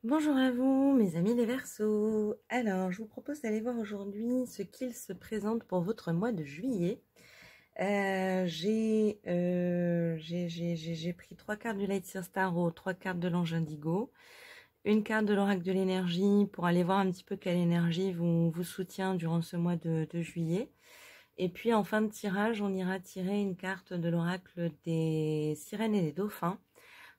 Bonjour à vous, mes amis les Verseaux. Alors, je vous propose d'aller voir aujourd'hui ce qu'il se présente pour votre mois de juillet. J'ai pris 3 cartes du Light Seer Tarot, 3 cartes de l'Ange Indigo, une carte de l'Oracle de l'énergie pour aller voir un petit peu quelle énergie vous soutient durant ce mois de juillet. Et puis en fin de tirage, on ira tirer une carte de l'Oracle des Sirènes et des Dauphins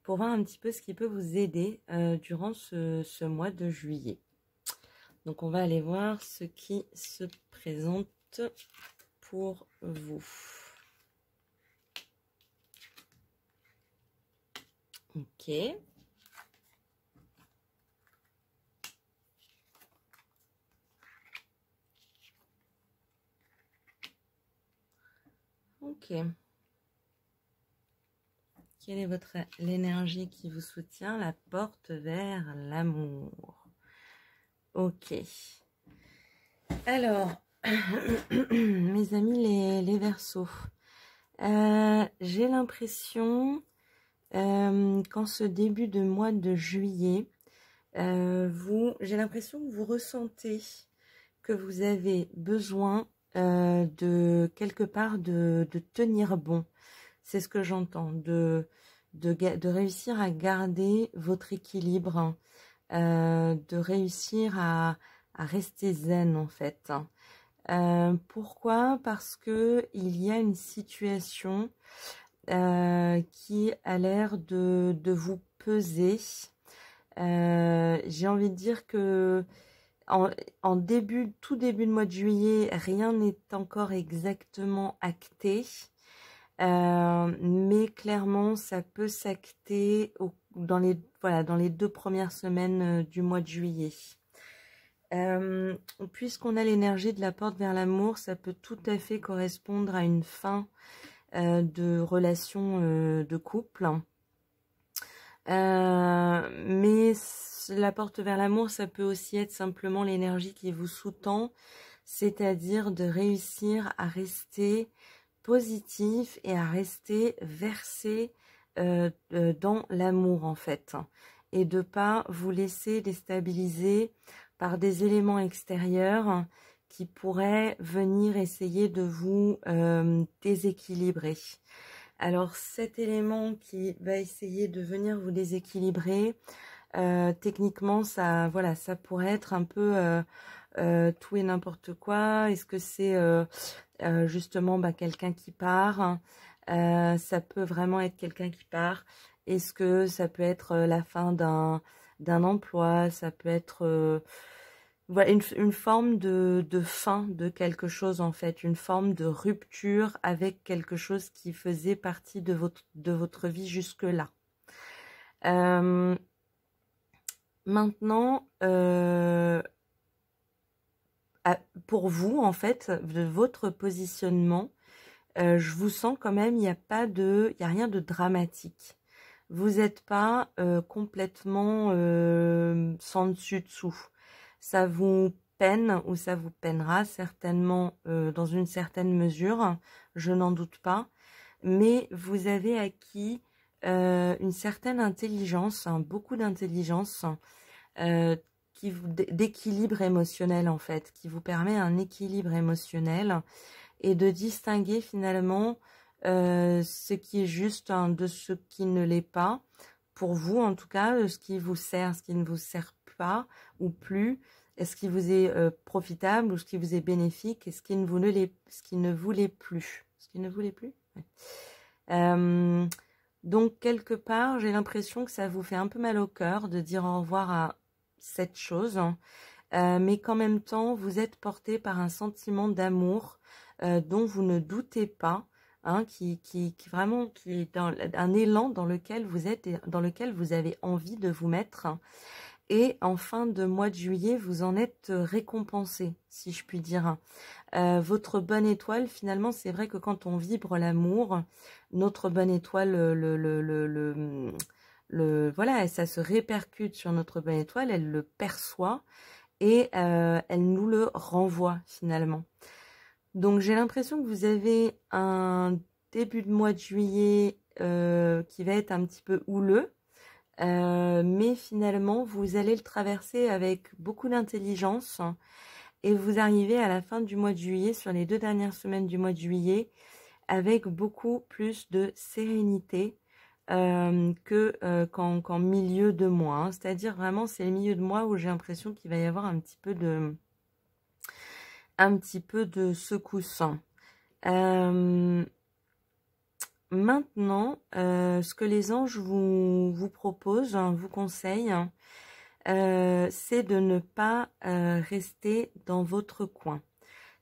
pour voir un petit peu ce qui peut vous aider durant ce mois de juillet. Donc on va aller voir ce qui se présente pour vous. Ok. Ok. Quelle est l'énergie qui vous soutient? La porte vers l'amour. Ok. Alors, mes amis les Verseaux, j'ai l'impression qu'en ce début de mois de juillet, j'ai l'impression que vous ressentez que vous avez besoin de quelque part de tenir bon. C'est ce que j'entends, de réussir à garder votre équilibre, de réussir à rester zen en fait. Pourquoi? Parce que il y a une situation qui a l'air de vous peser. J'ai envie de dire que en tout début de mois de juillet, rien n'est encore exactement acté. Mais clairement, ça peut s'acter dans les 2 premières semaines du mois de juillet. Puisqu'on a l'énergie de la porte vers l'amour, ça peut tout à fait correspondre à une fin de relation de couple. Mais la porte vers l'amour, ça peut aussi être simplement l'énergie qui vous sous-tend, c'est-à-dire de réussir à rester positif et à rester versé dans l'amour en fait, et de pas vous laisser déstabiliser par des éléments extérieurs qui pourraient venir essayer de vous déséquilibrer. Alors cet élément qui va essayer de venir vous déséquilibrer, techniquement ça pourrait être un peu tout et n'importe quoi. Est-ce que c'est justement quelqu'un qui part? Ça peut vraiment être quelqu'un qui part. Est-ce que ça peut être la fin d'un emploi? Ça peut être voilà, une forme de fin de quelque chose en fait, une forme de rupture avec quelque chose qui faisait partie de votre vie jusque-là. Maintenant, pour vous, en fait, de votre positionnement, je vous sens quand même, il n'y a rien de dramatique. Vous n'êtes pas complètement sans dessus-dessous. Ça vous peine ou ça vous peinera certainement dans une certaine mesure, je n'en doute pas. Mais vous avez acquis une certaine intelligence, beaucoup d'intelligence, d'équilibre émotionnel en fait, qui vous permet un équilibre émotionnel et de distinguer finalement ce qui est juste de ce qui ne l'est pas, pour vous en tout cas, ce qui vous sert, ce qui ne vous sert pas ou plus, ce qui vous est profitable ou ce qui vous est bénéfique, et ce qui ne vous l'est, ce qui ne vous l'est plus. Ce qui ne vous l'est plus, ouais. Donc quelque part, j'ai l'impression que ça vous fait un peu mal au cœur de dire au revoir à cette chose, mais qu'en même temps, vous êtes porté par un sentiment d'amour dont vous ne doutez pas, hein, qui est dans un élan dans lequel vous êtes et dans lequel vous avez envie de vous mettre. Et en fin de mois de juillet, vous en êtes récompensé, si je puis dire. Votre bonne étoile, finalement, c'est vrai que quand on vibre l'amour, notre bonne étoile, voilà, ça se répercute sur notre bonne étoile, elle le perçoit et elle nous le renvoie finalement. Donc j'ai l'impression que vous avez un début de mois de juillet qui va être un petit peu houleux, mais finalement, vous allez le traverser avec beaucoup d'intelligence et vous arrivez à la fin du mois de juillet, sur les 2 dernières semaines du mois de juillet, avec beaucoup plus de sérénité qu'en milieu de mois. Hein. C'est-à-dire vraiment, c'est le milieu de mois où j'ai l'impression qu'il va y avoir un petit peu de secousse. Maintenant, ce que les anges vous proposent, vous conseillent, c'est de ne pas rester dans votre coin.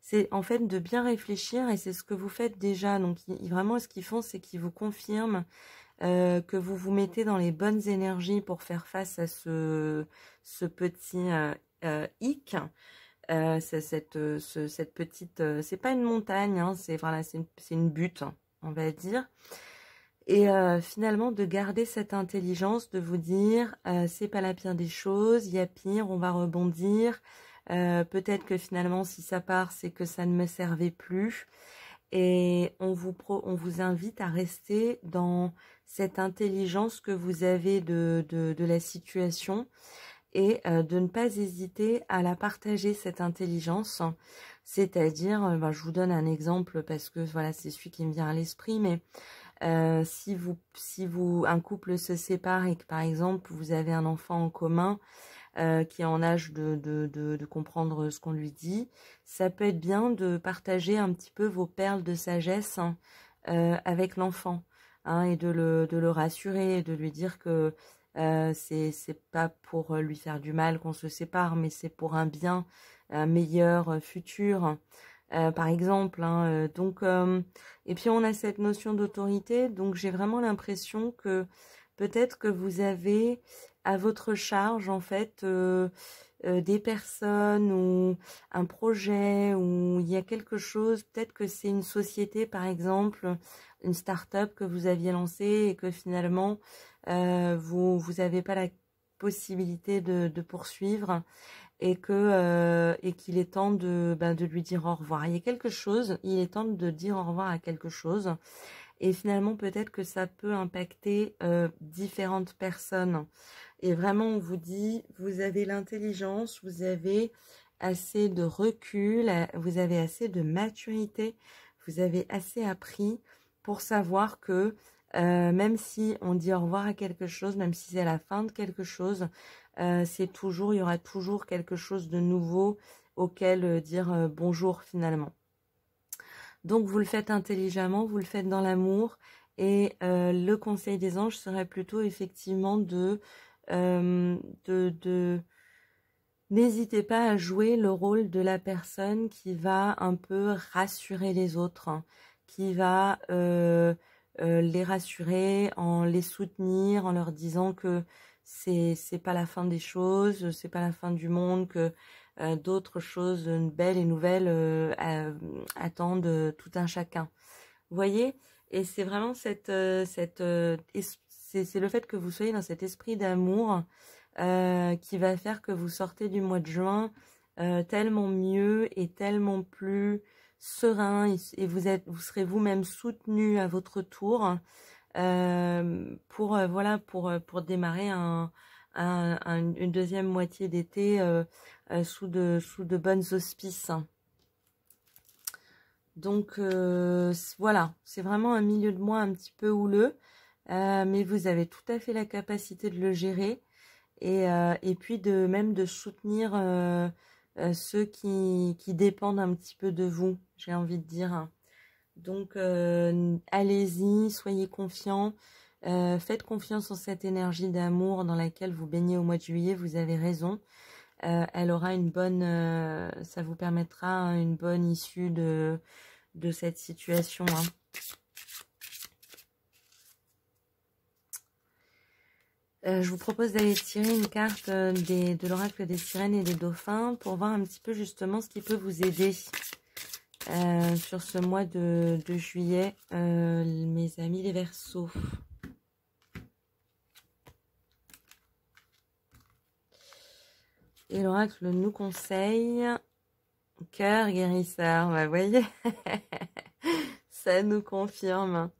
C'est en fait de bien réfléchir et c'est ce que vous faites déjà. Donc vraiment, ce qu'ils font, c'est qu'ils vous confirment que vous vous mettez dans les bonnes énergies pour faire face à ce petit hic. Cette petite, c'est pas une montagne, hein, c'est voilà, c'est une butte, on va dire. Et finalement, de garder cette intelligence, de vous dire, c'est pas la pire des choses, il y a pire, on va rebondir. Peut-être que finalement, si ça part, c'est que ça ne me servait plus. Et on vous invite à rester dans cette intelligence que vous avez de la situation et de ne pas hésiter à la partager, cette intelligence. C'est-à-dire, je vous donne un exemple parce que voilà, c'est celui qui me vient à l'esprit, mais si un couple se sépare et que par exemple vous avez un enfant en commun qui est en âge de comprendre ce qu'on lui dit, ça peut être bien de partager un petit peu vos perles de sagesse avec l'enfant, hein, et de le rassurer, de lui dire que c'est pas pour lui faire du mal qu'on se sépare, mais c'est pour un bien, un meilleur futur. Par exemple, hein, et puis on a cette notion d'autorité, donc j'ai vraiment l'impression que peut-être que vous avez à votre charge en fait des personnes ou un projet ou il y a quelque chose, peut-être que c'est une société par exemple, une start-up que vous aviez lancée et que finalement vous n'avez pas la possibilité de poursuivre et qu'il est temps de lui dire au revoir. Il y a quelque chose, il est temps de dire au revoir à quelque chose. Et finalement, peut-être que ça peut impacter différentes personnes. Et vraiment, on vous dit, vous avez l'intelligence, vous avez assez de recul, vous avez assez de maturité, vous avez assez appris pour savoir que même si on dit au revoir à quelque chose, même si c'est la fin de quelque chose, il y aura toujours quelque chose de nouveau auquel dire bonjour finalement. Donc vous le faites intelligemment, vous le faites dans l'amour et le conseil des anges serait plutôt effectivement n'hésitez pas à jouer le rôle de la personne qui va un peu rassurer les autres, hein, qui va les rassurer, en les soutenir, en leur disant que c'est pas la fin des choses, c'est pas la fin du monde, que d'autres choses belles et nouvelles attendent tout un chacun. Vous voyez? Et c'est vraiment c'est le fait que vous soyez dans cet esprit d'amour qui va faire que vous sortez du mois de juin tellement mieux et tellement plus serein et vous serez vous-même soutenu à votre tour pour démarrer une deuxième moitié d'été sous de bonnes auspices. Donc voilà, c'est vraiment un milieu de mois un petit peu houleux, mais vous avez tout à fait la capacité de le gérer et puis même de soutenir ceux qui dépendent un petit peu de vous, j'ai envie de dire. Donc allez-y, soyez confiants, faites confiance en cette énergie d'amour dans laquelle vous baignez au mois de juillet, vous avez raison. Elle aura ça vous permettra une bonne issue de cette situation. Hein. Je vous propose d'aller tirer une carte de l'oracle des sirènes et des dauphins pour voir un petit peu justement ce qui peut vous aider sur ce mois de juillet, mes amis les Verseaux. Et l'oracle nous conseille cœur guérisseur, vous voyez, ça nous confirme.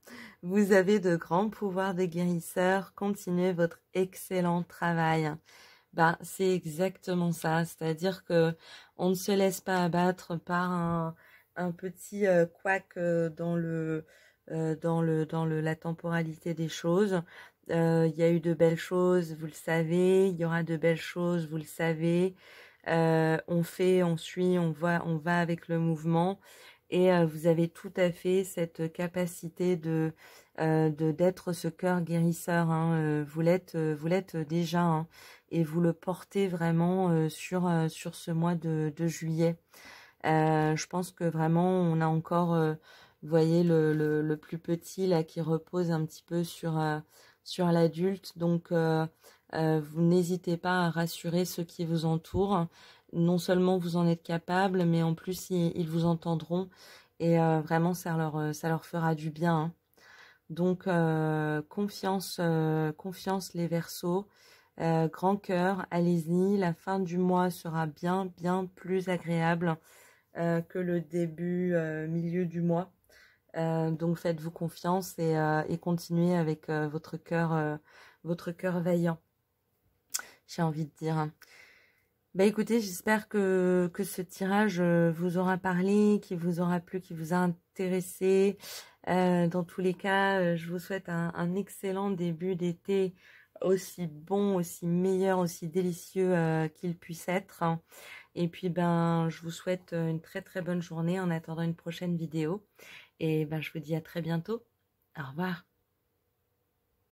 Vous avez de grands pouvoirs de guérisseur. Continuez votre excellent travail. Ben, c'est exactement ça. C'est-à-dire que on ne se laisse pas abattre par un petit couac la temporalité des choses. Il y a eu de belles choses, vous le savez. Il y aura de belles choses, vous le savez. On fait, on suit, on va avec le mouvement. Et vous avez tout à fait cette capacité d'être ce cœur guérisseur. Hein. Vous l'êtes déjà, hein, et vous le portez vraiment sur ce mois de juillet. Je pense que vraiment on a encore, vous voyez le plus petit là qui repose un petit peu sur l'adulte. Donc vous n'hésitez pas à rassurer ceux qui vous entourent. Non seulement vous en êtes capable, mais en plus ils vous entendront et vraiment ça leur fera du bien. Hein. Donc confiance les Verseaux, grand cœur, allez-y. La fin du mois sera bien plus agréable que le début, milieu du mois. Donc faites-vous confiance et continuez avec votre cœur vaillant. J'ai envie de dire. Bah écoutez, j'espère que ce tirage vous aura parlé, qui vous aura plu, qui vous a intéressé. Dans tous les cas, je vous souhaite un excellent début d'été, aussi bon, aussi meilleur, aussi délicieux qu'il puisse être. Et puis ben, je vous souhaite une très bonne journée en attendant une prochaine vidéo. Et ben, je vous dis à très bientôt. Au revoir.